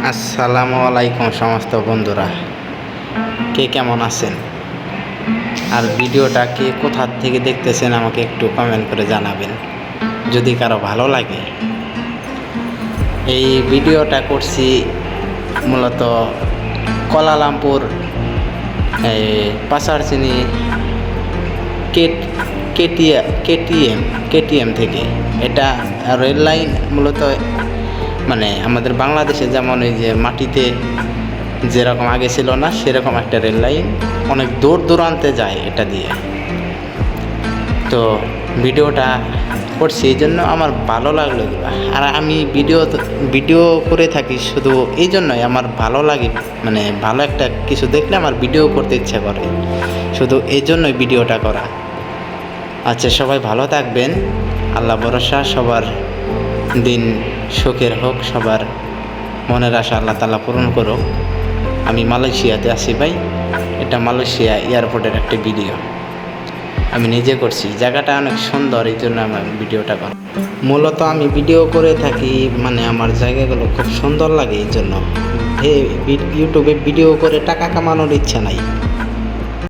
আসসালামু আলাইকুম সমস্ত বন্ধুরা, কে কেমন আছেন? আর ভিডিওটা কে কোথা থেকে দেখতেছেন আমাকে একটু কমেন্ট করে জানাবেন যদি কারো ভালো লাগে। এই ভিডিওটা করছি মূলত কুয়ালালামপুর পাচারচিনি কেটিএম থেকে। এটা রেল লাইন মূলত মানে আমাদের বাংলাদেশে যেমন এই যে মাটিতে যেরকম আগে ছিল না, সেরকম একটা রেল লাইন অনেক দূর দূরান্তে যায় এটা দিয়ে। তো ভিডিওটা করছি এই জন্য আমার ভালো লাগলো এগুলো। আর আমি ভিডিও করে থাকি শুধু এই জন্যই, আমার ভালো লাগে, মানে ভালো একটা কিছু দেখলে আমার ভিডিও করতে ইচ্ছা করে, শুধু এই জন্যই ভিডিওটা করা। আচ্ছা, সবাই ভালো থাকবেন, আল্লাহ ভরসা, সবার দিন সুখের হোক, সবার মনের আশা আল্লাহ তাআলা পূরণ করুক। আমি মালয়েশিয়াতে আছি ভাই, এটা মালয়েশিয়া এয়ারপোর্টের একটা ভিডিও আমি নিজে করছি। জায়গাটা অনেক সুন্দর, এই জন্য আমার ভিডিওটা করা। মূলত আমি ভিডিও করে থাকি, মানে আমার জায়গাগুলো খুব সুন্দর লাগে, এই জন্য ইউটিউবে ভিডিও করে টাকা কামানোর ইচ্ছা নাই।